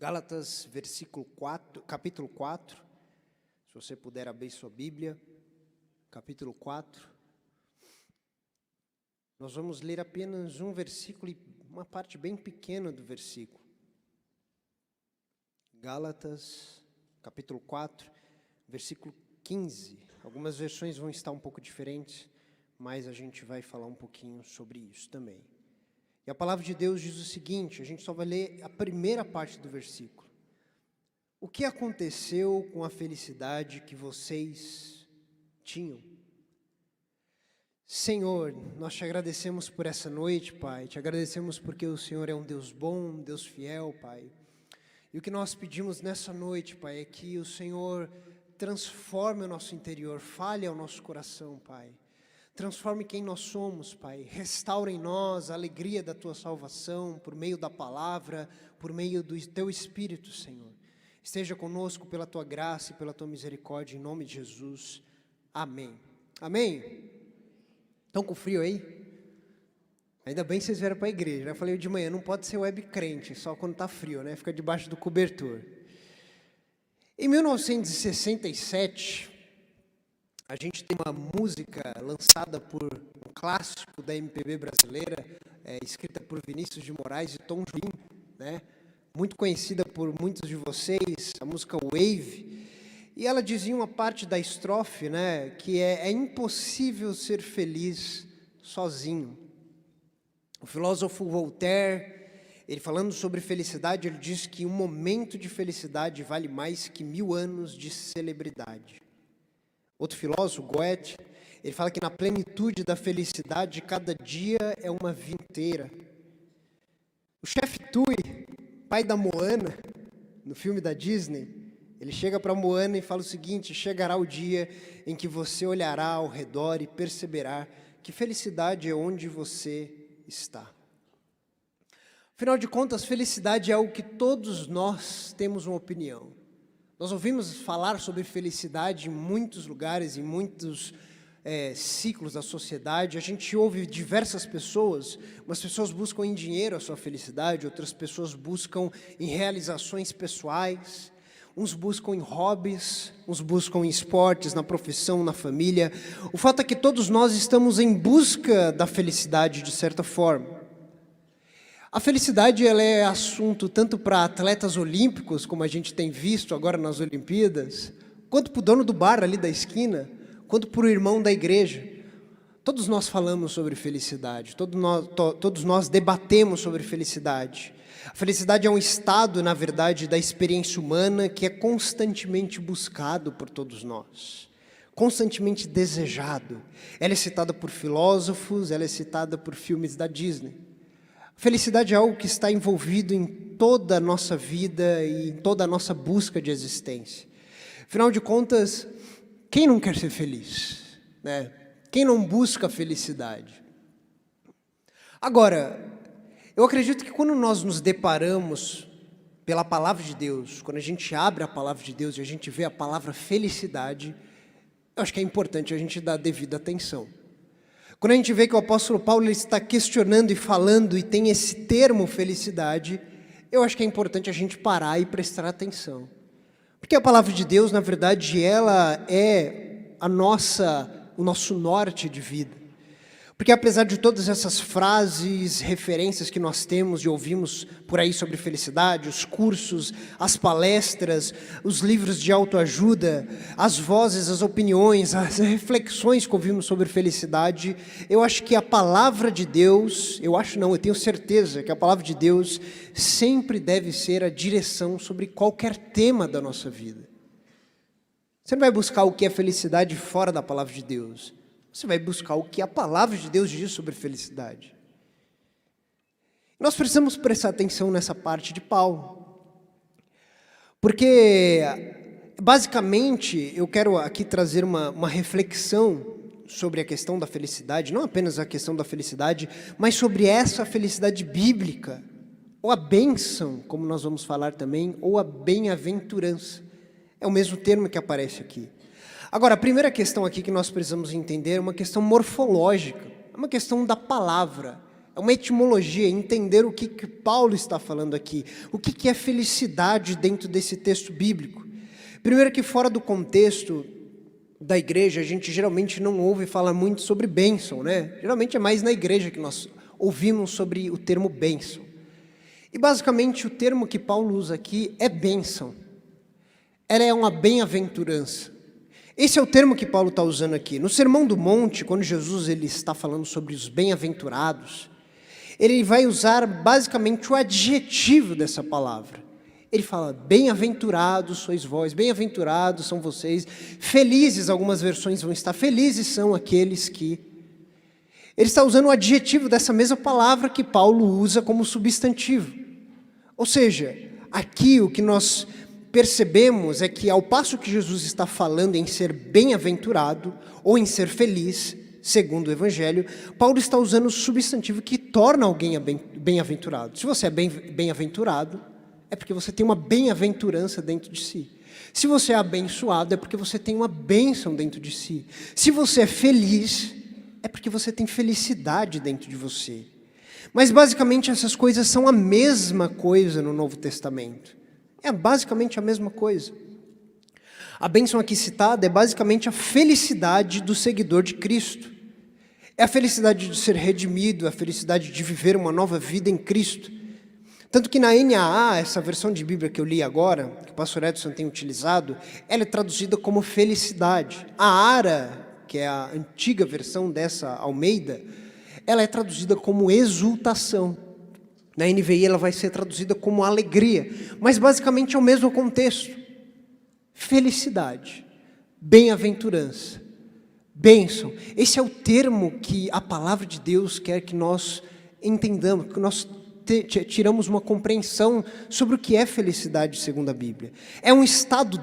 Gálatas, capítulo 4, se você puder abrir sua Bíblia, capítulo 4. Nós vamos ler apenas um versículo e uma parte bem pequena do versículo. Gálatas, capítulo 4, versículo 15. Algumas versões vão estar um pouco diferentes, mas a gente vai falar um pouquinho sobre isso também. E a palavra de Deus diz o seguinte, a gente só vai ler a primeira parte do versículo. O que aconteceu com a felicidade que vocês tinham? Senhor, nós te agradecemos por essa noite, Pai. Te agradecemos porque o Senhor é um Deus bom, um Deus fiel, Pai. E o que nós pedimos nessa noite, Pai, é que o Senhor transforme o nosso interior, fale ao nosso coração, Pai. Transforme quem nós somos, Pai. Restaure em nós a alegria da Tua salvação, por meio da palavra, por meio do Teu Espírito, Senhor. Esteja conosco pela Tua graça e pela Tua misericórdia, em nome de Jesus. Amém. Amém? Estão com frio aí? Ainda bem que vocês vieram para a igreja. Eu falei de manhã, não pode ser web crente, só quando está frio, né? Fica debaixo do cobertor. Em 1967... a gente tem uma música lançada por um clássico da MPB brasileira, escrita por Vinícius de Moraes e Tom Jobim, né? Muito conhecida por muitos de vocês, a música Wave. E ela dizia uma parte da estrofe, né, que é impossível ser feliz sozinho. O filósofo Voltaire, ele falando sobre felicidade, ele diz que um momento de felicidade vale mais que 1000 anos de celebridade. Outro filósofo, Goethe, ele fala que na plenitude da felicidade, cada dia é uma vida inteira. O chefe Tui, pai da Moana, no filme da Disney, ele chega para Moana e fala o seguinte: chegará o dia em que você olhará ao redor e perceberá que felicidade é onde você está. Afinal de contas, felicidade é algo que todos nós temos uma opinião. Nós ouvimos falar sobre felicidade em muitos lugares, em muitos ciclos da sociedade. A gente ouve diversas pessoas, umas pessoas buscam em dinheiro a sua felicidade, outras pessoas buscam em realizações pessoais, uns buscam em hobbies, uns buscam em esportes, na profissão, na família. O fato é que todos nós estamos em busca da felicidade de certa forma. A felicidade ela é assunto tanto para atletas olímpicos, como a gente tem visto agora nas Olimpíadas, quanto para o dono do bar ali da esquina, quanto para o irmão da igreja. Todos nós falamos sobre felicidade, todos nós debatemos sobre felicidade. A felicidade é um estado, na verdade, da experiência humana que é constantemente buscado por todos nós, constantemente desejado. Ela é citada por filósofos, ela é citada por filmes da Disney. Felicidade é algo que está envolvido em toda a nossa vida e em toda a nossa busca de existência. Afinal de contas, quem não quer ser feliz, né? Quem não busca a felicidade? Agora, eu acredito que quando nós nos deparamos pela palavra de Deus, quando a gente abre a palavra de Deus e a gente vê a palavra felicidade, eu acho que é importante a gente dar devida atenção. Quando a gente vê que o apóstolo Paulo ele está questionando e falando e tem esse termo felicidade, eu acho que é importante a gente parar e prestar atenção. Porque a palavra de Deus, na verdade, ela é o nosso norte de vida. Porque apesar de todas essas frases, referências que nós temos e ouvimos por aí sobre felicidade, os cursos, as palestras, os livros de autoajuda, as vozes, as opiniões, as reflexões que ouvimos sobre felicidade, eu acho que a palavra de Deus, eu tenho certeza que a palavra de Deus sempre deve ser a direção sobre qualquer tema da nossa vida. Você não vai buscar o que é felicidade fora da palavra de Deus. Você vai buscar o que a palavra de Deus diz sobre felicidade. Nós precisamos prestar atenção nessa parte de Paulo. Porque, basicamente, eu quero aqui trazer uma reflexão sobre a questão da felicidade, não apenas a questão da felicidade, mas sobre essa felicidade bíblica, ou a bênção, como nós vamos falar também, ou a bem-aventurança. É o mesmo termo que aparece aqui. Agora, a primeira questão aqui que nós precisamos entender é uma questão morfológica, é uma questão da palavra, É uma etimologia, entender o que Paulo está falando aqui. O que é felicidade dentro desse texto bíblico. Primeiro que fora do contexto da igreja, a gente geralmente não ouve falar muito sobre bênção, né? Geralmente é mais na igreja que nós ouvimos sobre o termo bênção. E basicamente o termo que Paulo usa aqui é bênção. Ela é uma bem-aventurança. Esse é o termo que Paulo está usando aqui. No Sermão do Monte, quando Jesus ele está falando sobre os bem-aventurados, ele vai usar basicamente o adjetivo dessa palavra. Ele fala, bem-aventurados sois vós, bem-aventurados são vocês, felizes, algumas versões vão estar, felizes são aqueles que... Ele está usando o adjetivo dessa mesma palavra que Paulo usa como substantivo. Ou seja, aqui o que nós percebemos é que ao passo que Jesus está falando em ser bem-aventurado ou em ser feliz, segundo o Evangelho, Paulo está usando o substantivo que torna alguém bem-aventurado. Se você é bem-aventurado, é porque você tem uma bem-aventurança dentro de si. Se você é abençoado, é porque você tem uma bênção dentro de si. Se você é feliz, é porque você tem felicidade dentro de você. Mas basicamente essas coisas são a mesma coisa no Novo Testamento. É basicamente a mesma coisa. A bênção aqui citada é basicamente a felicidade do seguidor de Cristo. É a felicidade de ser redimido, a felicidade de viver uma nova vida em Cristo. Tanto que na NAA, essa versão de Bíblia que eu li agora, que o pastor Edson tem utilizado, ela é traduzida como felicidade. A ARA, que é a antiga versão dessa Almeida, ela é traduzida como exultação. Na NVI ela vai ser traduzida como alegria, mas basicamente é o mesmo contexto. Felicidade, bem-aventurança, bênção. Esse é o termo que a palavra de Deus quer que nós entendamos, que nós tiramos uma compreensão sobre o que é felicidade segundo a Bíblia. É um estado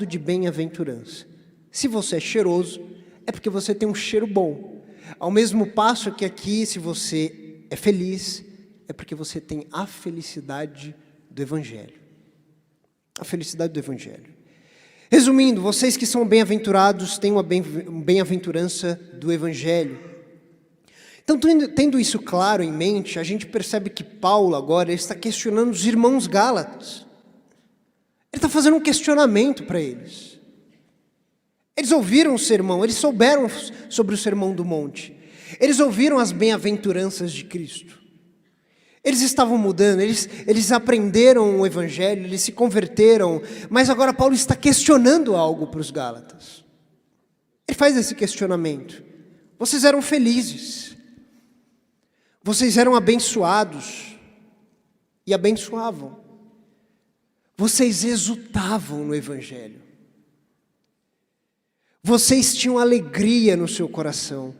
de bem-aventurança. Se você é cheiroso, é porque você tem um cheiro bom. Ao mesmo passo que aqui, se você é feliz, é porque você tem a felicidade do Evangelho. A felicidade do Evangelho. Resumindo, vocês que são bem-aventurados têm uma bem-aventurança do Evangelho. Então, tendo isso claro em mente, a gente percebe que Paulo agora está questionando os irmãos gálatas. Ele está fazendo um questionamento para eles. Eles ouviram o sermão, eles souberam sobre o Sermão do Monte. Eles ouviram as bem-aventuranças de Cristo. Eles estavam mudando, eles aprenderam o Evangelho, eles se converteram, mas agora Paulo está questionando algo para os gálatas. Ele faz esse questionamento. Vocês eram felizes. Vocês eram abençoados e abençoavam. Vocês exultavam no Evangelho. Vocês tinham alegria no seu coração.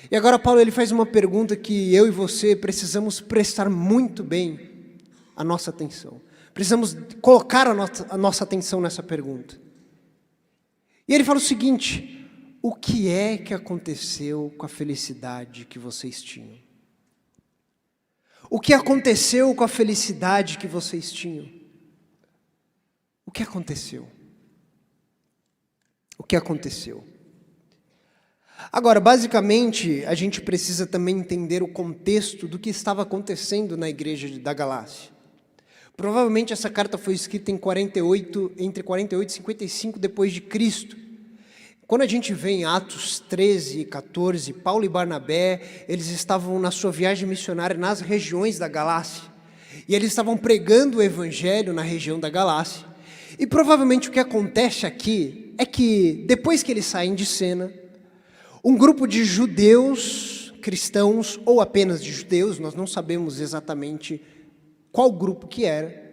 E agora Paulo ele faz uma pergunta que eu e você precisamos prestar muito bem a nossa atenção. Precisamos colocar a nossa atenção nessa pergunta. E ele fala o seguinte: o que é que aconteceu com a felicidade que vocês tinham? O que aconteceu com a felicidade que vocês tinham? O que aconteceu? O que aconteceu? Agora, basicamente, a gente precisa também entender o contexto do que estava acontecendo na igreja da Galácia. Provavelmente essa carta foi escrita entre 48 e 55 depois de Cristo. Quando a gente vê em Atos 13 e 14, Paulo e Barnabé, eles estavam na sua viagem missionária nas regiões da Galácia. E eles estavam pregando o evangelho na região da Galácia. E provavelmente o que acontece aqui é que, depois que eles saem de cena, um grupo de judeus, cristãos, ou apenas de judeus, nós não sabemos exatamente qual grupo que era.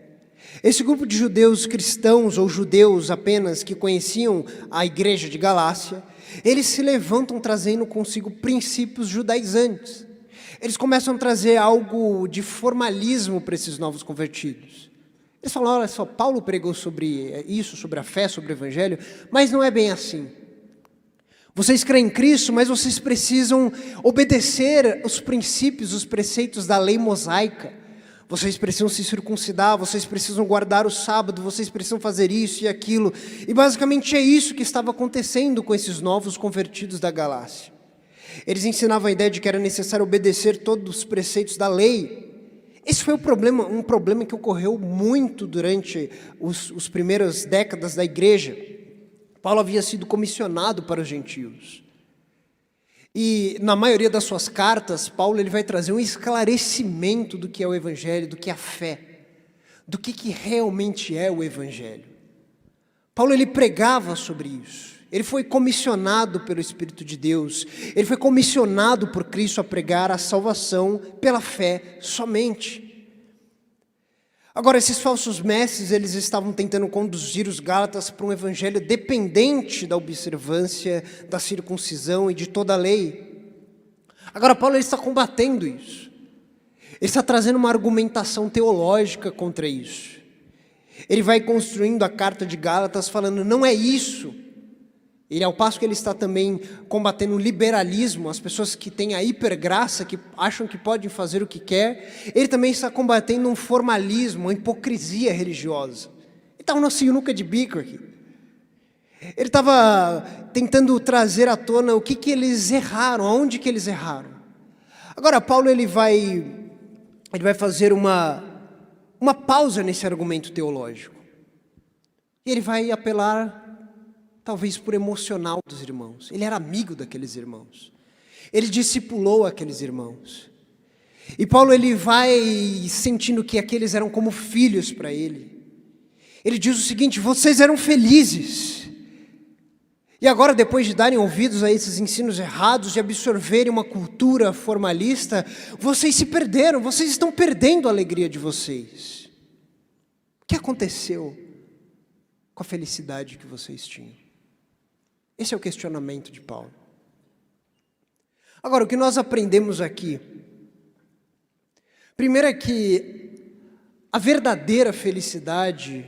Esse grupo de judeus cristãos, ou judeus apenas que conheciam a igreja de Galácia, eles se levantam trazendo consigo princípios judaizantes. Eles começam a trazer algo de formalismo para esses novos convertidos. Eles falam, olha só, Paulo pregou sobre isso, sobre a fé, sobre o evangelho, mas não é bem assim. Vocês creem em Cristo, mas vocês precisam obedecer os princípios, os preceitos da lei mosaica. Vocês precisam se circuncidar, vocês precisam guardar o sábado, vocês precisam fazer isso e aquilo. E basicamente é isso que estava acontecendo com esses novos convertidos da Galácia. Eles ensinavam a ideia de que era necessário obedecer todos os preceitos da lei. Esse foi um problema que ocorreu muito durante os primeiras décadas da igreja. Paulo havia sido comissionado para os gentios. E na maioria das suas cartas, Paulo ele vai trazer um esclarecimento do que é o evangelho, do que é a fé, do que realmente é o evangelho. Paulo ele pregava sobre isso. Ele foi comissionado pelo Espírito de Deus. Ele foi comissionado por Cristo a pregar a salvação pela fé somente. Agora, esses falsos mestres, eles estavam tentando conduzir os Gálatas para um evangelho dependente da observância, da circuncisão e de toda a lei. Agora, Paulo ele está combatendo isso. Ele está trazendo uma argumentação teológica contra isso. Ele vai construindo a carta de Gálatas falando, não é isso. Ele, ao passo que ele está também combatendo o liberalismo, as pessoas que têm a hipergraça, que acham que podem fazer o que quer, ele também está combatendo um formalismo, uma hipocrisia religiosa. Ele estava numa sinuca de bico aqui. Ele estava tentando trazer à tona o que eles erraram, aonde que eles erraram. Agora, Paulo ele vai fazer uma pausa nesse argumento teológico. E ele vai apelar talvez por emocional dos irmãos. Ele era amigo daqueles irmãos. Ele discipulou aqueles irmãos. E Paulo ele vai sentindo que aqueles eram como filhos para ele. Ele diz o seguinte, vocês eram felizes. E agora, depois de darem ouvidos a esses ensinos errados, de absorverem uma cultura formalista, vocês se perderam, vocês estão perdendo a alegria de vocês. O que aconteceu com a felicidade que vocês tinham? Esse é o questionamento de Paulo. Agora, o que nós aprendemos aqui, primeiro é que a verdadeira felicidade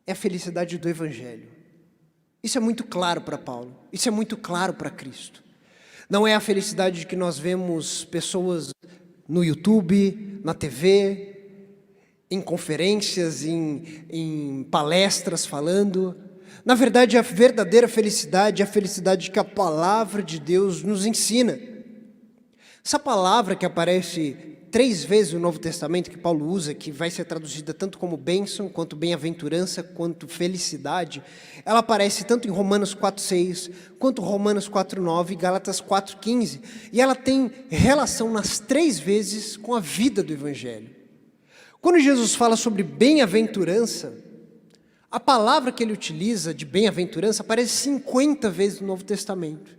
é a felicidade do Evangelho. Isso é muito claro para Paulo, isso é muito claro para Cristo. Não é a felicidade que nós vemos pessoas no YouTube, na TV, em conferências, em palestras falando. Na verdade, a verdadeira felicidade é a felicidade que a palavra de Deus nos ensina. Essa palavra que aparece 3 vezes no Novo Testamento, que Paulo usa, que vai ser traduzida tanto como bênção, quanto bem-aventurança, quanto felicidade, ela aparece tanto em Romanos 4,6, quanto Romanos 4,9 e Gálatas 4,15. E ela tem relação nas 3 vezes com a vida do Evangelho. Quando Jesus fala sobre bem-aventurança, a palavra que ele utiliza de bem-aventurança aparece 50 vezes no Novo Testamento.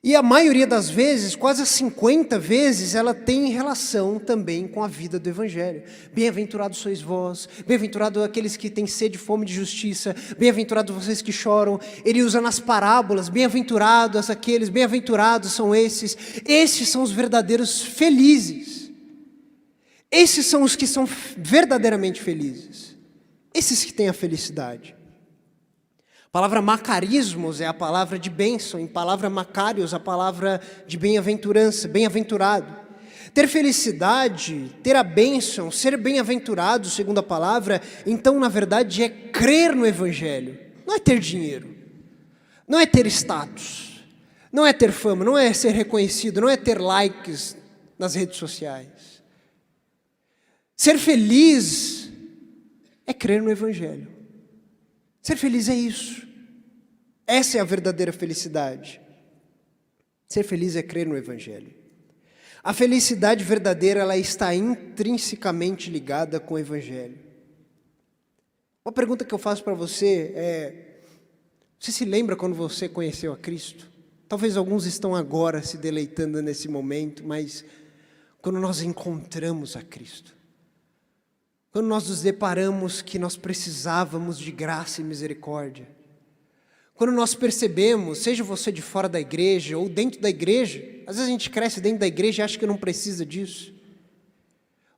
E a maioria das vezes, quase as 50 vezes, ela tem relação também com a vida do Evangelho. Bem-aventurados sois vós, bem-aventurados aqueles que têm sede e fome de justiça, bem-aventurados vocês que choram. Ele usa nas parábolas, bem-aventurados aqueles, bem-aventurados são esses. Esses são os verdadeiros felizes. Esses são os que são verdadeiramente felizes. Esses que têm a felicidade. A palavra macarismos é a palavra de bênção, em palavra macarios, a palavra de bem-aventurança, bem-aventurado. Ter felicidade, ter a bênção, ser bem-aventurado, segundo a palavra, então na verdade é crer no Evangelho. Não é ter dinheiro, não é ter status, não é ter fama, não é ser reconhecido, não é ter likes nas redes sociais. Ser feliz é crer no Evangelho. Ser feliz é isso. Essa é a verdadeira felicidade. Ser feliz é crer no Evangelho. A felicidade verdadeira, ela está intrinsecamente ligada com o Evangelho. Uma pergunta que eu faço para você é, você se lembra quando você conheceu a Cristo? Talvez alguns estão agora se deleitando nesse momento, mas quando nós encontramos a Cristo, quando nós nos deparamos que nós precisávamos de graça e misericórdia, quando nós percebemos, seja você de fora da igreja ou dentro da igreja, às vezes a gente cresce dentro da igreja e acha que não precisa disso,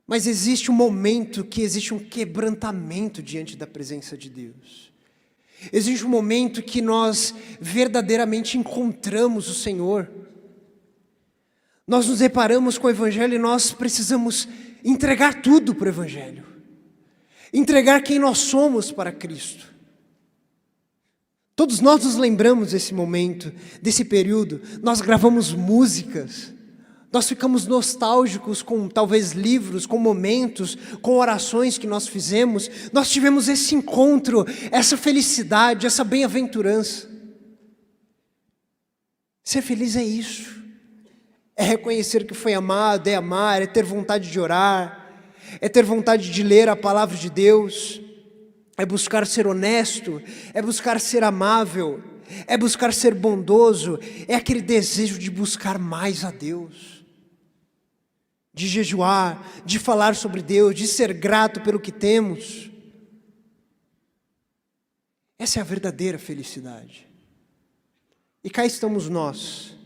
mas existe um momento que existe um quebrantamento diante da presença de Deus. Existe um momento que nós verdadeiramente encontramos o Senhor. Nós nos deparamos com o Evangelho e nós precisamos entregar tudo para o Evangelho. Entregar quem nós somos para Cristo. Todos nós nos lembramos desse momento, desse período. Nós gravamos músicas, nós ficamos nostálgicos com talvez livros, com momentos, com orações que nós fizemos. Nós tivemos esse encontro, essa felicidade, essa bem-aventurança. Ser feliz é isso. É reconhecer que foi amado, é amar, é ter vontade de orar, é ter vontade de ler a palavra de Deus, é buscar ser honesto, é buscar ser amável, é buscar ser bondoso, é aquele desejo de buscar mais a Deus, de jejuar, de falar sobre Deus, de ser grato pelo que temos. Essa é a verdadeira felicidade. E cá estamos nós,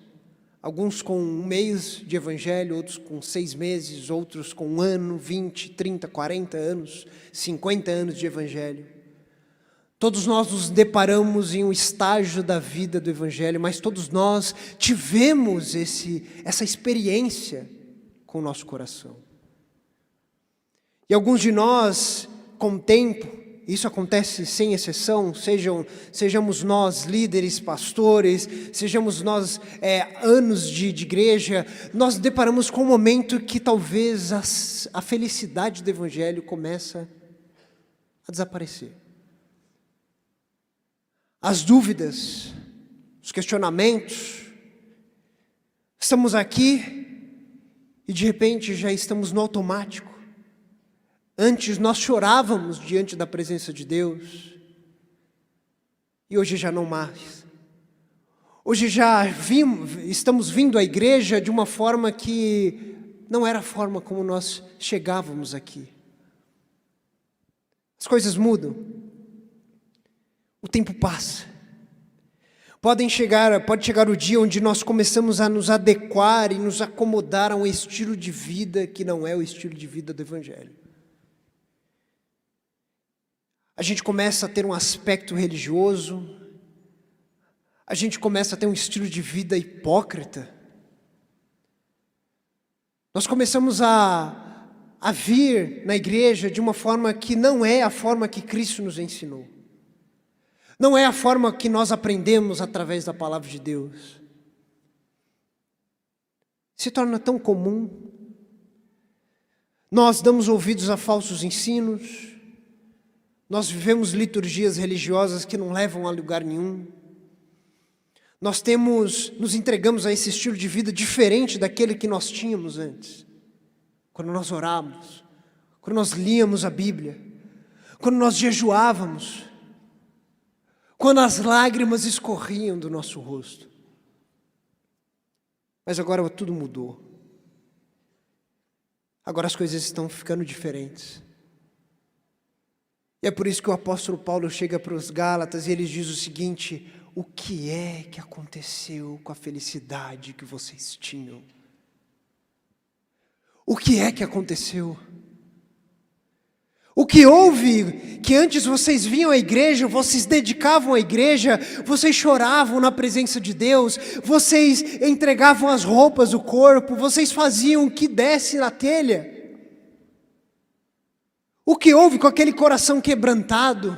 alguns com 1 mês de evangelho, outros com 6 meses, outros com 1 ano, 20, 30, 40 anos, 50 anos de evangelho. Todos nós nos deparamos em um estágio da vida do evangelho, mas todos nós tivemos essa experiência com o nosso coração. E alguns de nós, com o tempo, isso acontece sem exceção, sejamos nós líderes, pastores, sejamos nós anos de igreja, nós deparamos com um momento que talvez a felicidade do evangelho começa a desaparecer. As dúvidas, os questionamentos, estamos aqui e de repente já estamos no automático. Antes nós chorávamos diante da presença de Deus, e hoje já não mais. Hoje já estamos vindo à igreja de uma forma que não era a forma como nós chegávamos aqui. As coisas mudam, o tempo passa. Pode chegar o dia onde nós começamos a nos adequar e nos acomodar a um estilo de vida que não é o estilo de vida do evangelho. A gente começa a ter um aspecto religioso, a gente começa a ter um estilo de vida hipócrita. Nós começamos a vir na igreja de uma forma que não é a forma que Cristo nos ensinou. Não é a forma que nós aprendemos através da palavra de Deus. Se torna tão comum. Nós damos ouvidos a falsos ensinos. Nós vivemos liturgias religiosas que não levam a lugar nenhum. Nós nos entregamos a esse estilo de vida diferente daquele que nós tínhamos antes. Quando nós orávamos, quando nós líamos a Bíblia, quando nós jejuávamos, quando as lágrimas escorriam do nosso rosto. Mas agora tudo mudou. Agora as coisas estão ficando diferentes. E é por isso que o apóstolo Paulo chega para os Gálatas e ele diz o seguinte: o que é que aconteceu com a felicidade que vocês tinham? O que é que aconteceu? O que houve que antes vocês vinham à igreja, vocês dedicavam à igreja, vocês choravam na presença de Deus, vocês entregavam as roupas, o corpo, vocês faziam o que desse na telha. O que houve com aquele coração quebrantado?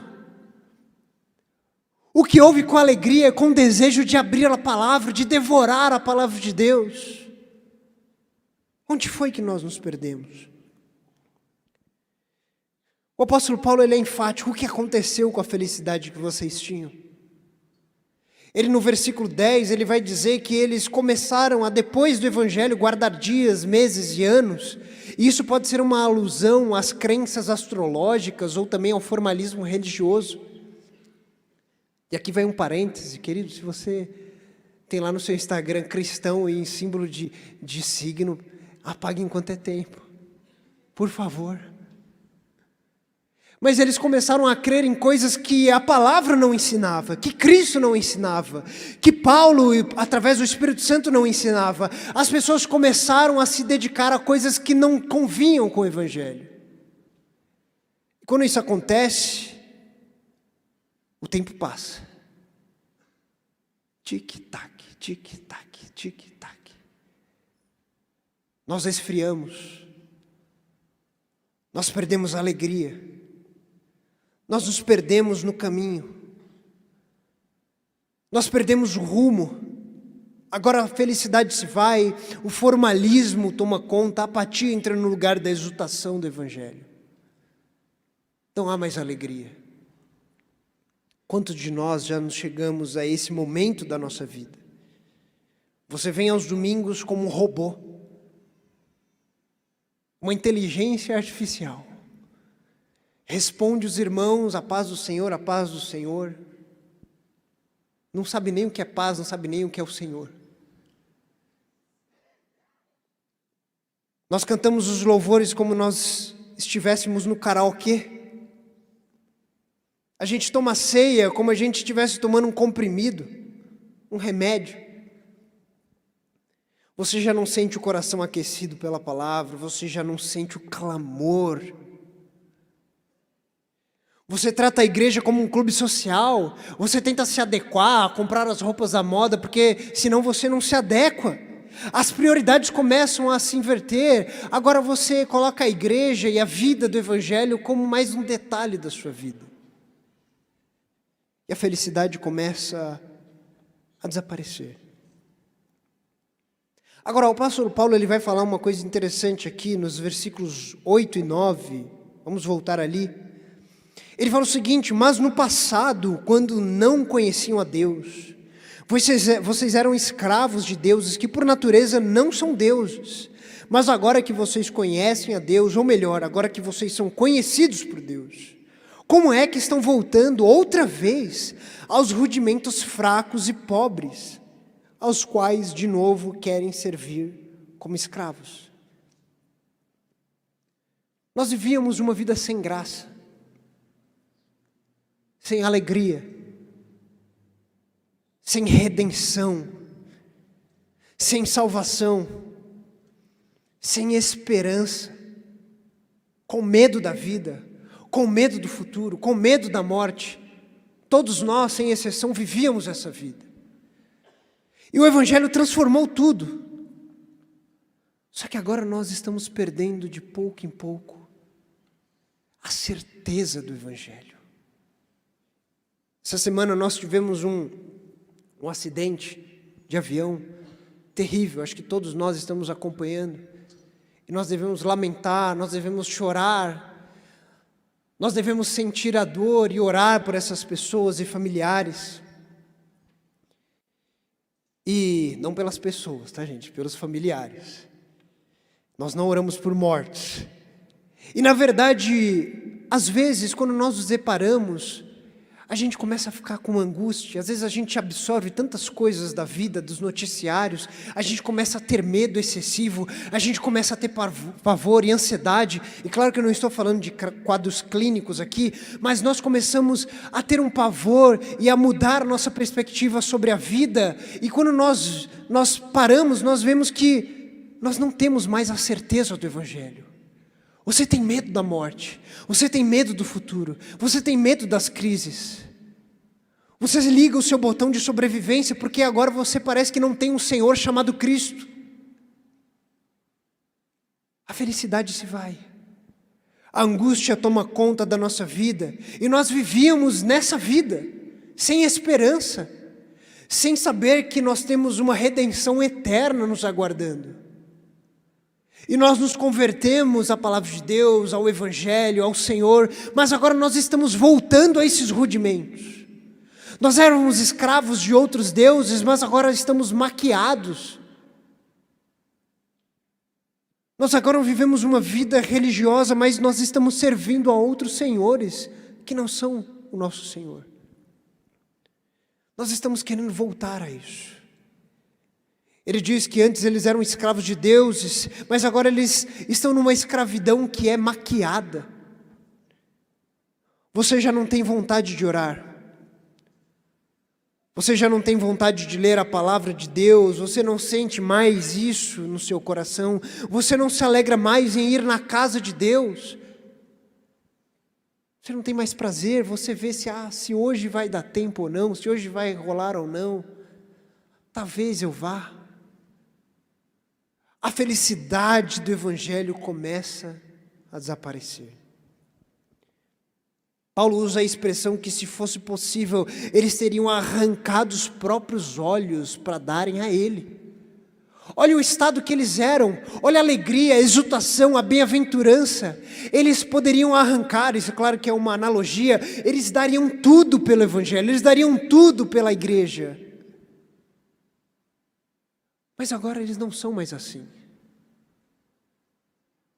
O que houve com alegria, com o desejo de abrir a palavra, de devorar a palavra de Deus? Onde foi que nós nos perdemos? O apóstolo Paulo ele é enfático. O que aconteceu com a felicidade que vocês tinham? Ele no versículo 10, ele vai dizer que eles começaram a, depois do evangelho, guardar dias, meses e anos. E isso pode ser uma alusão às crenças astrológicas ou também ao formalismo religioso. E aqui vai um parêntese, querido, se você tem lá no seu Instagram cristão e em símbolo de signo, apague enquanto é tempo, por favor. Mas eles começaram a crer em coisas que a palavra não ensinava, que Cristo não ensinava, que Paulo, através do Espírito Santo, não ensinava. As pessoas começaram a se dedicar a coisas que não convinham com o Evangelho. E quando isso acontece, o tempo passa. Tic-tac, tic-tac, tic-tac. Nós esfriamos. Nós perdemos a alegria. Nós nos perdemos no caminho. Nós perdemos o rumo. Agora a felicidade se vai, o formalismo toma conta, a apatia entra no lugar da exultação do Evangelho. Não há mais alegria. Quantos de nós já nos chegamos a esse momento da nossa vida? Você vem aos domingos como um robô, uma inteligência artificial. Responde os irmãos, a paz do Senhor, a paz do Senhor. Não sabe nem o que é paz, não sabe nem o que é o Senhor. Nós cantamos os louvores como nós estivéssemos no karaokê. A gente toma ceia como a gente estivesse tomando um comprimido, um remédio. Você já não sente o coração aquecido pela palavra, você já não sente o clamor. Você trata a igreja como um clube social, você tenta se adequar, comprar as roupas da moda, porque senão você não se adequa. As prioridades começam a se inverter, agora você coloca a igreja e a vida do Evangelho como mais um detalhe da sua vida. E a felicidade começa a desaparecer. Agora, o apóstolo Paulo ele vai falar uma coisa interessante aqui nos versículos 8 e 9. Vamos voltar ali. Ele fala o seguinte: mas no passado, quando não conheciam a Deus, vocês eram escravos de deuses que por natureza não são deuses. Mas agora que vocês conhecem a Deus, ou melhor, agora que vocês são conhecidos por Deus, como é que estão voltando outra vez aos rudimentos fracos e pobres, aos quais de novo querem servir como escravos? Nós vivíamos uma vida sem graça, sem alegria, sem redenção, sem salvação, sem esperança, com medo da vida, com medo do futuro, com medo da morte. Todos nós, sem exceção, vivíamos essa vida. E o Evangelho transformou tudo. Só que agora nós estamos perdendo de pouco em pouco a certeza do Evangelho. Essa semana nós tivemos um acidente de avião terrível, acho que todos nós estamos acompanhando. E nós devemos lamentar, nós devemos chorar, nós devemos sentir a dor e orar por essas pessoas e familiares. E não pelas pessoas, tá, gente? Pelos familiares. Nós não oramos por mortes. E na verdade, às vezes, quando nós nos deparamos, a gente começa a ficar com angústia. Às vezes a gente absorve tantas coisas da vida, dos noticiários, a gente começa a ter medo excessivo, a gente começa a ter pavor e ansiedade. E claro que eu não estou falando de quadros clínicos aqui, mas nós começamos a ter um pavor e a mudar a nossa perspectiva sobre a vida. E quando nós paramos, nós vemos que nós não temos mais a certeza do Evangelho. Você tem medo da morte, você tem medo do futuro, você tem medo das crises. Você liga o seu botão de sobrevivência porque agora você parece que não tem um Senhor chamado Cristo. A felicidade se vai. A angústia toma conta da nossa vida e nós vivíamos nessa vida, sem esperança, sem saber que nós temos uma redenção eterna nos aguardando. E nós nos convertemos à palavra de Deus, ao Evangelho, ao Senhor, mas agora nós estamos voltando a esses rudimentos. Nós éramos escravos de outros deuses, mas agora estamos maquiados. Nós agora vivemos uma vida religiosa, mas nós estamos servindo a outros senhores, que não são o nosso Senhor. Nós estamos querendo voltar a isso. Ele diz que antes eles eram escravos de deuses, mas agora eles estão numa escravidão que é maquiada. Você já não tem vontade de orar. Você já não tem vontade de ler a palavra de Deus. Você não sente mais isso no seu coração. Você não se alegra mais em ir na casa de Deus. Você não tem mais prazer. Você vê se hoje vai dar tempo ou não, se hoje vai rolar ou não. Talvez eu vá. A felicidade do Evangelho começa a desaparecer. Paulo usa a expressão que, se fosse possível, eles teriam arrancado os próprios olhos para darem a ele. Olha o estado que eles eram, olha a alegria, a exultação, a bem-aventurança. Eles poderiam arrancar, isso é claro que é uma analogia, eles dariam tudo pelo Evangelho, eles dariam tudo pela igreja. Mas agora eles não são mais assim.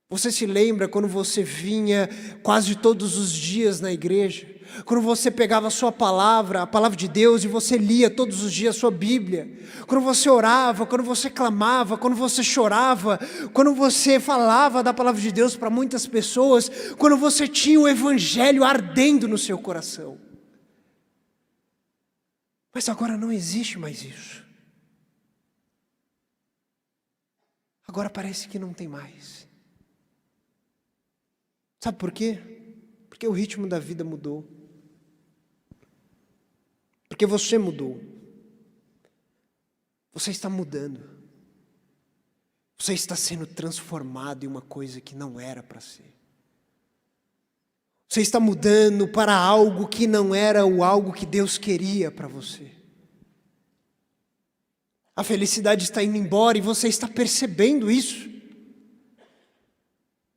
Você se lembra quando você vinha quase todos os dias na igreja? Quando você pegava a sua palavra, a palavra de Deus, e você lia todos os dias a sua Bíblia? Quando você orava, quando você clamava, quando você chorava, quando você falava da palavra de Deus para muitas pessoas, quando você tinha o Evangelho ardendo no seu coração. Mas agora não existe mais isso. Agora parece que não tem mais. Sabe por quê? Porque o ritmo da vida mudou. Porque você mudou. Você está mudando. Você está sendo transformado em uma coisa que não era para ser. Você está mudando para algo que não era o algo que Deus queria para você. A felicidade está indo embora e você está percebendo isso.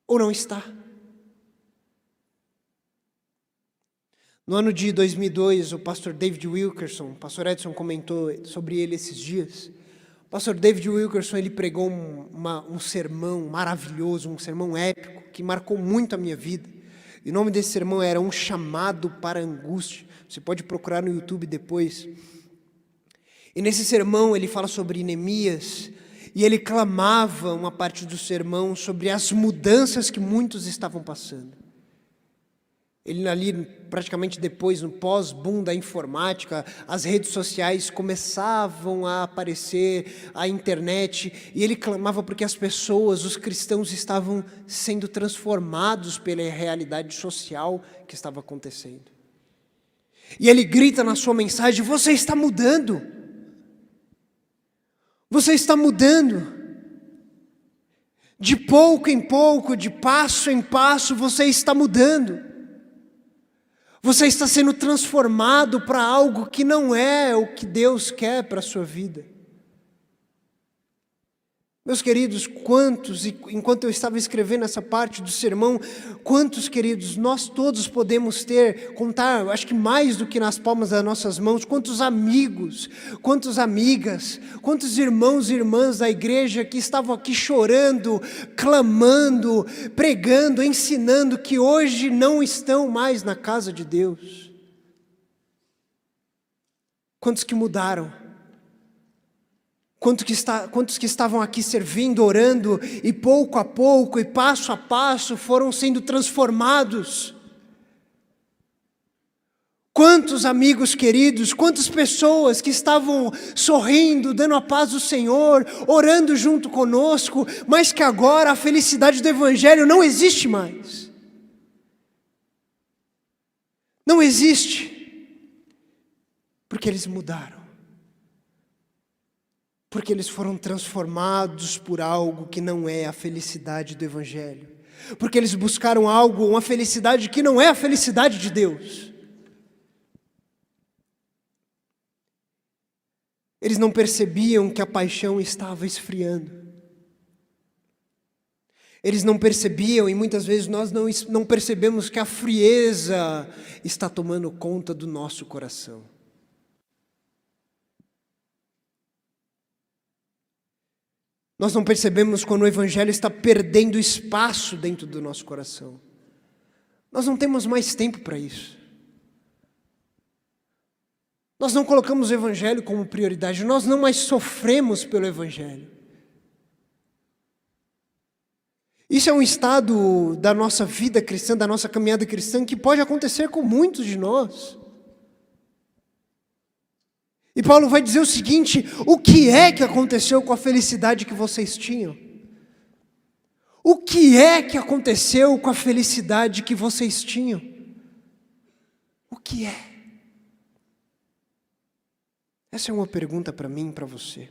Ou não está? No ano de 2002, o pastor David Wilkerson, o pastor Edson comentou sobre ele esses dias. O pastor David Wilkerson, ele pregou um sermão maravilhoso, um sermão épico, que marcou muito a minha vida. E o nome desse sermão era Um Chamado para a Angústia. Você pode procurar no YouTube depois. E nesse sermão ele fala sobre Neemias, e ele clamava uma parte do sermão sobre as mudanças que muitos estavam passando. Ele ali, praticamente depois, no pós-boom da informática, as redes sociais começavam a aparecer, a internet, e ele clamava porque as pessoas, os cristãos, estavam sendo transformados pela realidade social que estava acontecendo. E ele grita na sua mensagem: você está mudando. Você está mudando. De pouco em pouco, de passo em passo, você está mudando. Você está sendo transformado para algo que não é o que Deus quer para a sua vida. Meus queridos, quantos, enquanto eu estava escrevendo essa parte do sermão, quantos, queridos, nós todos podemos contar, acho que mais do que nas palmas das nossas mãos, quantos amigos, quantas amigas, quantos irmãos e irmãs da igreja que estavam aqui chorando, clamando, pregando, ensinando, que hoje não estão mais na casa de Deus. Quantos que mudaram? Quantos que estavam aqui servindo, orando, e pouco a pouco, e passo a passo, foram sendo transformados? Quantos amigos queridos, quantas pessoas que estavam sorrindo, dando a paz do Senhor, orando junto conosco, mas que agora a felicidade do Evangelho não existe mais. Não existe, porque eles mudaram. Porque eles foram transformados por algo que não é a felicidade do Evangelho. Porque eles buscaram algo, uma felicidade que não é a felicidade de Deus. Eles não percebiam que a paixão estava esfriando. Eles não percebiam, e muitas vezes nós não percebemos que a frieza está tomando conta do nosso coração. Nós não percebemos quando o Evangelho está perdendo espaço dentro do nosso coração. Nós não temos mais tempo para isso. Nós não colocamos o Evangelho como prioridade, nós não mais sofremos pelo Evangelho. Isso é um estado da nossa vida cristã, da nossa caminhada cristã, que pode acontecer com muitos de nós. E Paulo vai dizer o seguinte: o que é que aconteceu com a felicidade que vocês tinham? O que é que aconteceu com a felicidade que vocês tinham? O que é? Essa é uma pergunta para mim e para você.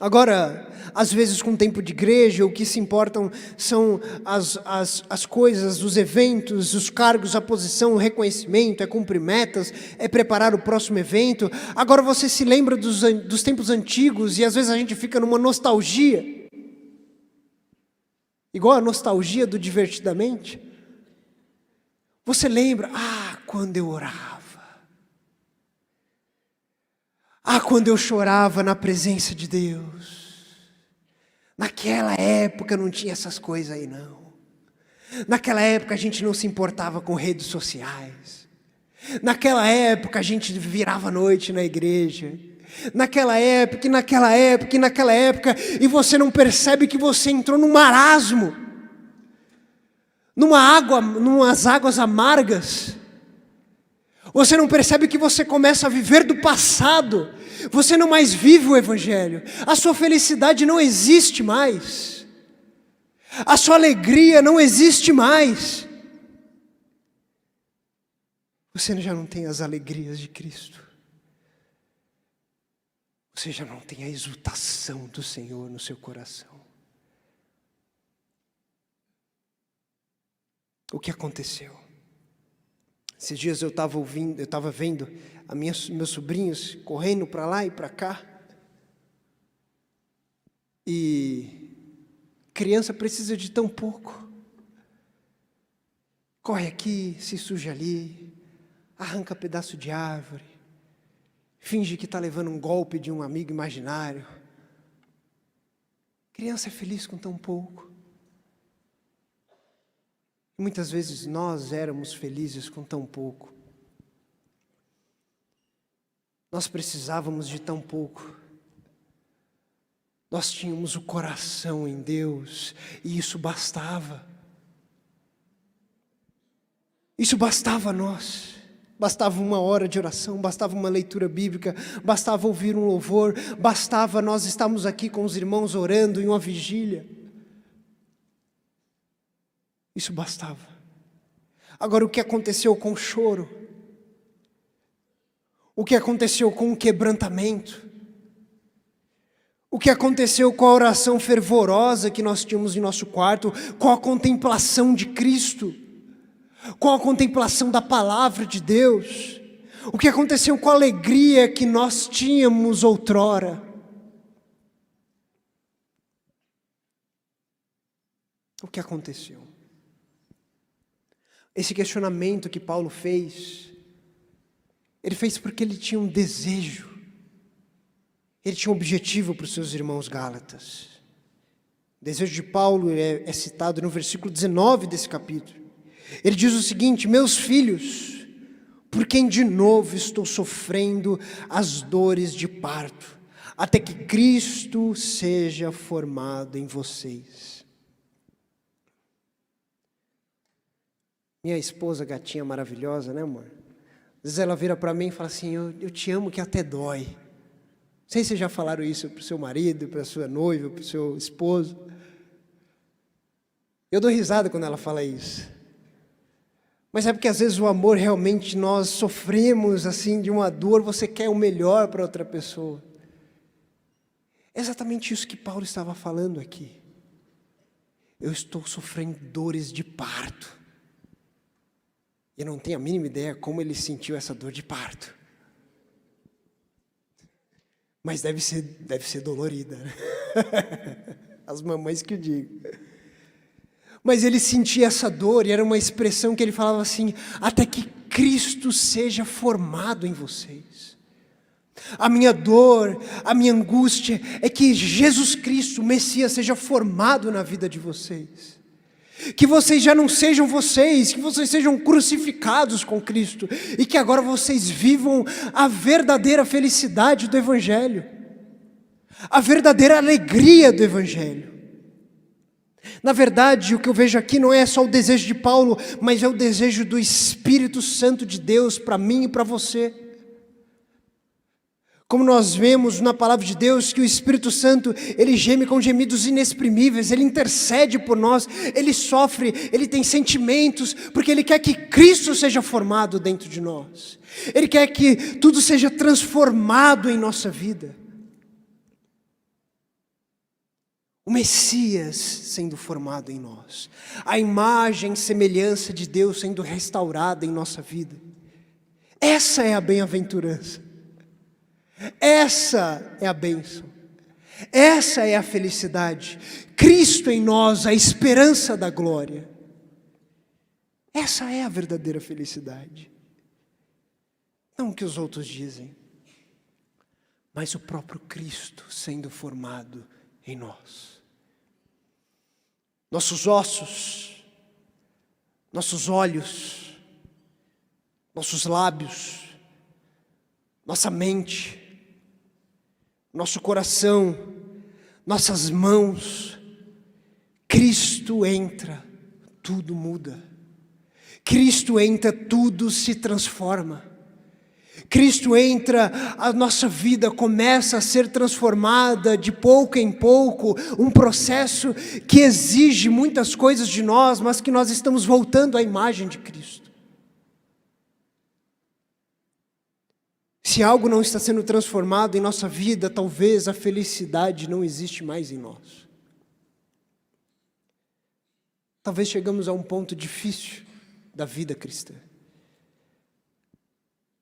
Agora, às vezes com o tempo de igreja, o que se importam são as coisas, os eventos, os cargos, a posição, o reconhecimento, é cumprir metas, é preparar o próximo evento. Agora você se lembra dos tempos antigos e às vezes a gente fica numa nostalgia. Igual a nostalgia do Divertidamente. Você lembra, quando eu orava. Quando eu chorava na presença de Deus. Naquela época não tinha essas coisas aí não. Naquela época a gente não se importava com redes sociais. Naquela época a gente virava à noite na igreja. Naquela época, e você não percebe que você entrou num marasmo. Numas águas amargas. Você não percebe que você começa a viver do passado. Você não mais vive o Evangelho. A sua felicidade não existe mais. A sua alegria não existe mais. Você já não tem as alegrias de Cristo. Você já não tem a exultação do Senhor no seu coração. O que aconteceu? Esses dias eu estava vendo meus sobrinhos correndo para lá e para cá. E criança precisa de tão pouco. Corre aqui, se suja ali, arranca pedaço de árvore, finge que está levando um golpe de um amigo imaginário. Criança é feliz com tão pouco. Muitas vezes nós éramos felizes com tão pouco. Nós precisávamos de tão pouco. Nós tínhamos o coração em Deus e isso bastava. Isso bastava a nós. Bastava 1 hora de oração, bastava uma leitura bíblica, bastava ouvir um louvor, bastava nós estarmos aqui com os irmãos orando em uma vigília. Isso bastava. Agora, o que aconteceu com o choro? O que aconteceu com o quebrantamento? O que aconteceu com a oração fervorosa que nós tínhamos em nosso quarto? Com a contemplação de Cristo? Com a contemplação da palavra de Deus? O que aconteceu com a alegria que nós tínhamos outrora? O que aconteceu? Esse questionamento que Paulo fez, ele fez porque ele tinha um desejo, ele tinha um objetivo para os seus irmãos gálatas. O desejo de Paulo é citado no versículo 19 desse capítulo. Ele diz o seguinte: meus filhos, por quem de novo estou sofrendo as dores de parto, até que Cristo seja formado em vocês. Minha esposa, gatinha maravilhosa, né, amor? Às vezes ela vira para mim e fala assim, eu te amo que até dói. Não sei se vocês já falaram isso para o seu marido, para a sua noiva, para o seu esposo. Eu dou risada quando ela fala isso. Mas é porque às vezes o amor realmente nós sofremos assim de uma dor, você quer o melhor para outra pessoa. É exatamente isso que Paulo estava falando aqui. Eu estou sofrendo dores de parto. Eu não tenho a mínima ideia como ele sentiu essa dor de parto. Mas deve ser dolorida, né? As mamães que eu digo. Mas ele sentia essa dor e era uma expressão que ele falava assim, até que Cristo seja formado em vocês. A minha dor, a minha angústia é que Jesus Cristo, o Messias, seja formado na vida de vocês. Que vocês já não sejam vocês, que vocês sejam crucificados com Cristo e que agora vocês vivam a verdadeira felicidade do Evangelho, a verdadeira alegria do Evangelho. Na verdade, o que eu vejo aqui não é só o desejo de Paulo, mas é o desejo do Espírito Santo de Deus para mim e para você. Como nós vemos na palavra de Deus que o Espírito Santo, ele geme com gemidos inexprimíveis, ele intercede por nós, ele sofre, ele tem sentimentos, porque ele quer que Cristo seja formado dentro de nós. Ele quer que tudo seja transformado em nossa vida. o Messias sendo formado em nós, a imagem e semelhança de Deus sendo restaurada em nossa vida. Essa é a bem-aventurança, essa é a bênção, essa é a felicidade. Cristo em nós, a esperança da glória. Essa é a verdadeira felicidade. Não o que os outros dizem, mas o próprio Cristo sendo formado em nós. Nossos ossos, nossos olhos, nossos lábios, nossa mente, nosso coração, nossas mãos, Cristo entra, tudo muda. Cristo entra, tudo se transforma. Cristo entra, a nossa vida começa a ser transformada de pouco em pouco, um processo que exige muitas coisas de nós, mas que nós estamos voltando à imagem de Cristo. Se algo não está sendo transformado em nossa vida, talvez a felicidade não existe mais em nós. Talvez chegamos a um ponto difícil da vida cristã.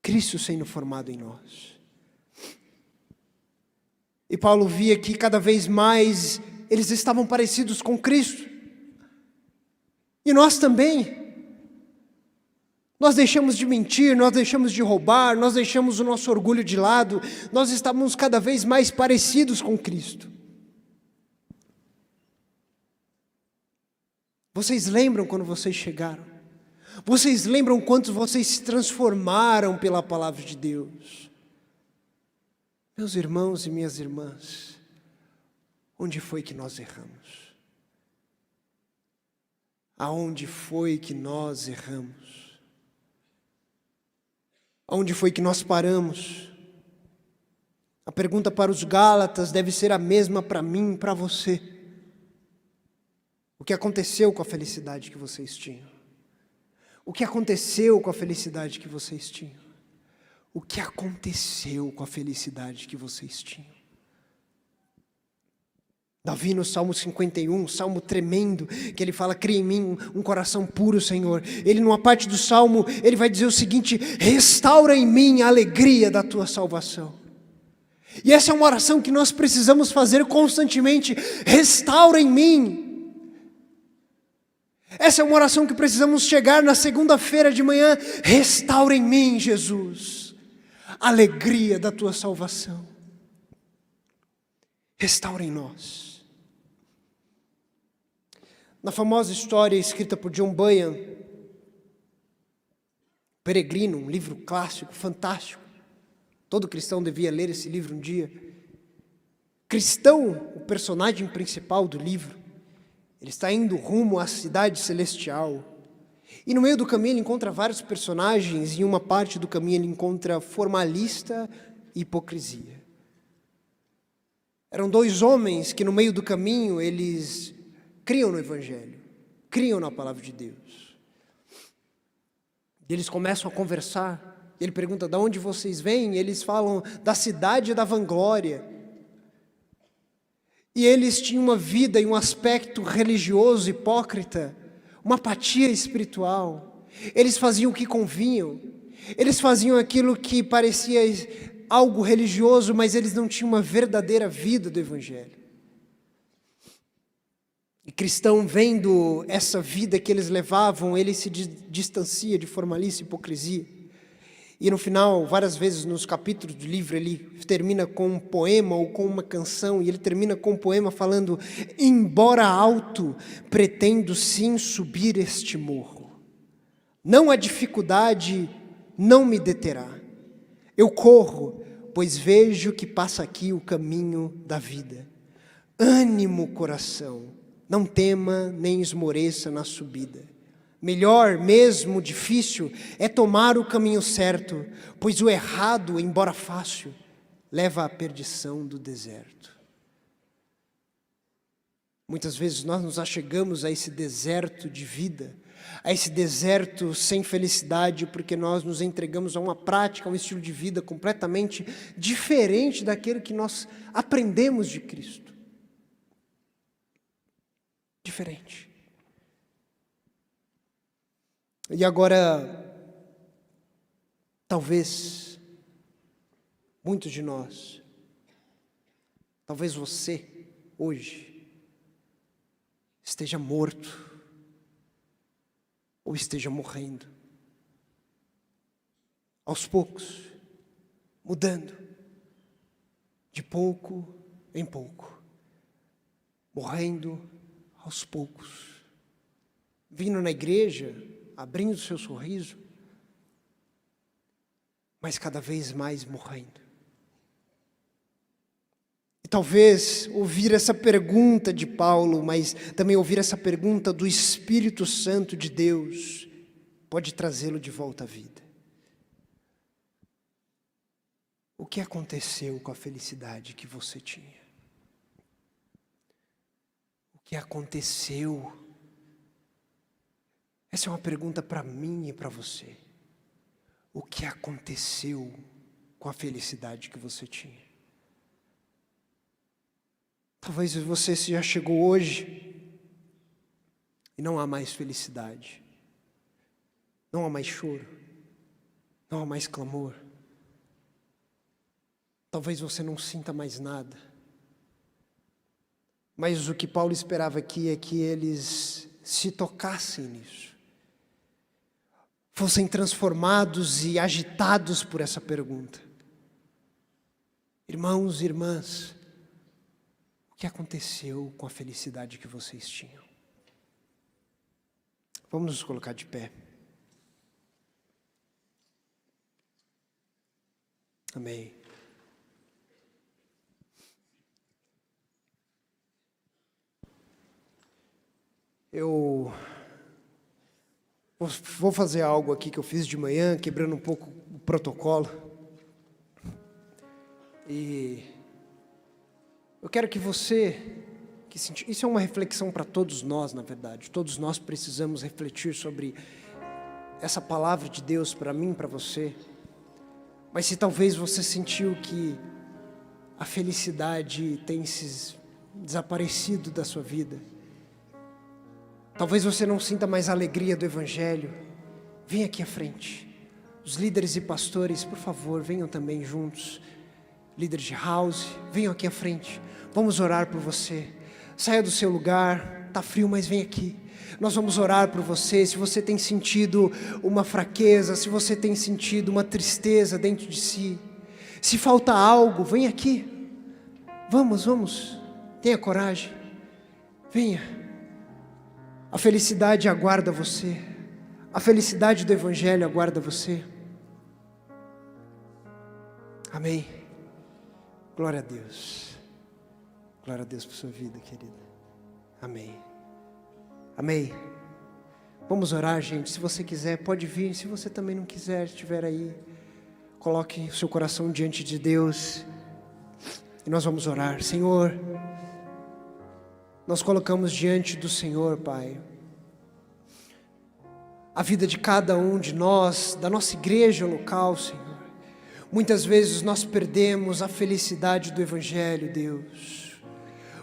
Cristo sendo formado em nós. E Paulo via que cada vez mais eles estavam parecidos com Cristo. E nós também. Nós deixamos de mentir, nós deixamos de roubar, nós deixamos o nosso orgulho de lado, nós estamos cada vez mais parecidos com Cristo. Vocês lembram quando vocês chegaram? Vocês lembram quanto vocês se transformaram pela palavra de Deus? Meus irmãos e minhas irmãs, onde foi que nós erramos? Aonde foi que nós erramos? Aonde foi que nós paramos? A pergunta para os Gálatas deve ser a mesma para mim e para você. O que aconteceu com a felicidade que vocês tinham? O que aconteceu com a felicidade que vocês tinham? O que aconteceu com a felicidade que vocês tinham? Davi no Salmo 51, salmo tremendo, que ele fala: cria em mim um coração puro, Senhor. Ele numa parte do salmo, ele vai dizer o seguinte: restaura em mim a alegria da tua salvação. E essa é uma oração que nós precisamos fazer constantemente: restaura em mim. Essa é uma oração que precisamos chegar na segunda-feira de manhã: restaura em mim, Jesus, a alegria da tua salvação. Restaura em nós. Na famosa história escrita por John Bunyan, Peregrino, um livro clássico, fantástico. Todo cristão devia ler esse livro um dia. Cristão, o personagem principal do livro, ele está indo rumo à cidade celestial. E no meio do caminho ele encontra vários personagens, e em uma parte do caminho ele encontra formalista e hipocrisia. Eram dois homens que no meio do caminho eles criam no Evangelho, criam na palavra de Deus. E eles começam a conversar. Ele pergunta: de onde vocês vêm? E eles falam: da cidade da vanglória. E eles tinham uma vida e um aspecto religioso hipócrita, uma apatia espiritual. Eles faziam o que convinham, eles faziam aquilo que parecia algo religioso, mas eles não tinham uma verdadeira vida do Evangelho. E cristão, vendo essa vida que eles levavam, ele se distancia de formalismo e hipocrisia. E no final, várias vezes nos capítulos do livro, ele termina com um poema ou com uma canção, e ele termina com um poema falando: embora alto, pretendo sim subir este morro. Não há dificuldade, não me deterá. Eu corro, pois vejo que passa aqui o caminho da vida. Ânimo, coração, não tema nem esmoreça na subida. Melhor, mesmo difícil, é tomar o caminho certo, pois o errado, embora fácil, leva à perdição do deserto. Muitas vezes nós nos achegamos a esse deserto de vida, a esse deserto sem felicidade, porque nós nos entregamos a uma prática, a um estilo de vida completamente diferente daquele que nós aprendemos de Cristo. diferente. E agora, talvez, muitos de nós, talvez você, hoje, esteja morto, ou esteja morrendo, aos poucos, mudando, de pouco em pouco, morrendo aos poucos, vindo na igreja, abrindo seu sorriso, mas cada vez mais morrendo. E talvez ouvir essa pergunta de Paulo, mas também ouvir essa pergunta do Espírito Santo de Deus, pode trazê-lo de volta à vida. O que aconteceu com a felicidade que você tinha? O que aconteceu? Essa é uma pergunta para mim e para você. O que aconteceu com a felicidade que você tinha? Talvez você já chegou hoje e não há mais felicidade. Não há mais choro. Não há mais clamor. Talvez você não sinta mais nada. Mas o que Paulo esperava aqui é que eles se tocassem nisso. Fossem transformados e agitados por essa pergunta. Irmãos e irmãs, o que aconteceu com a felicidade que vocês tinham? Vamos nos colocar de pé. Amém. Eu vou fazer algo aqui que eu fiz de manhã, quebrando um pouco o protocolo. E eu quero que você, isso é uma reflexão para todos nós, na verdade. Todos nós precisamos refletir sobre essa palavra de Deus para mim, para você. Mas se talvez você sentiu que a felicidade tem se desaparecido da sua vida, talvez você não sinta mais a alegria do Evangelho, vem aqui à frente. Os líderes e pastores, por favor, venham também juntos. Líderes de house, venham aqui à frente. Vamos orar por você. Saia do seu lugar, está frio, mas vem aqui. Nós vamos orar por você. Se você tem sentido uma fraqueza, se você tem sentido uma tristeza dentro de si, se falta algo, vem aqui. Vamos, tenha coragem. Venha. A felicidade aguarda você. A felicidade do Evangelho aguarda você. Amém. Glória a Deus. Glória a Deus por sua vida, querida. Amém. Amém. Vamos orar, gente. Se você quiser, pode vir. Se você também não quiser, estiver aí, coloque o seu coração diante de Deus. E nós vamos orar. Senhor, nós colocamos diante do Senhor, Pai, a vida de cada um de nós, da nossa igreja local, Senhor. Muitas vezes nós perdemos a felicidade do Evangelho, Deus.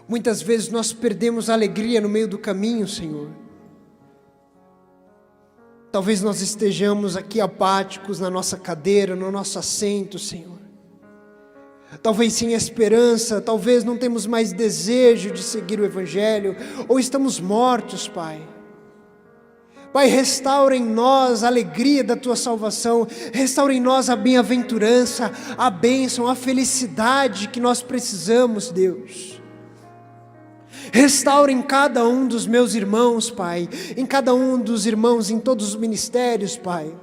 Muitas vezes nós perdemos a alegria no meio do caminho, Senhor. Talvez nós estejamos aqui apáticos na nossa cadeira, no nosso assento, Senhor. Talvez sem esperança, talvez não temos mais desejo de seguir o Evangelho, ou estamos mortos, Pai. Pai, restaura em nós a alegria da Tua salvação, restaura em nós a bem-aventurança, a bênção, a felicidade que nós precisamos, Deus. Restaura em cada um dos meus irmãos, Pai, em cada um dos irmãos, em todos os ministérios, Pai.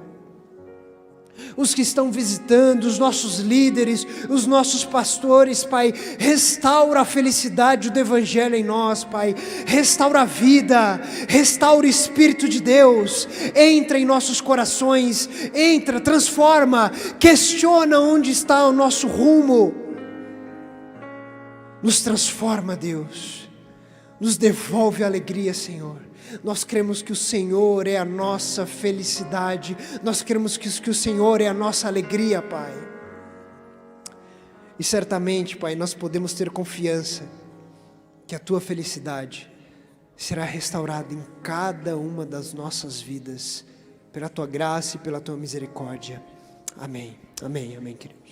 Os que estão visitando, os nossos líderes, os nossos pastores, Pai, restaura a felicidade do Evangelho em nós, Pai, restaura a vida, restaura o Espírito de Deus, entra em nossos corações, entra, transforma, questiona onde está o nosso rumo, nos transforma, Deus, nos devolve a alegria, Senhor. Nós cremos que o Senhor é a nossa felicidade, nós cremos que o Senhor é a nossa alegria, Pai. E certamente, Pai, nós podemos ter confiança que a Tua felicidade será restaurada em cada uma das nossas vidas, pela Tua graça e pela Tua misericórdia. Amém, amém, amém, queridos.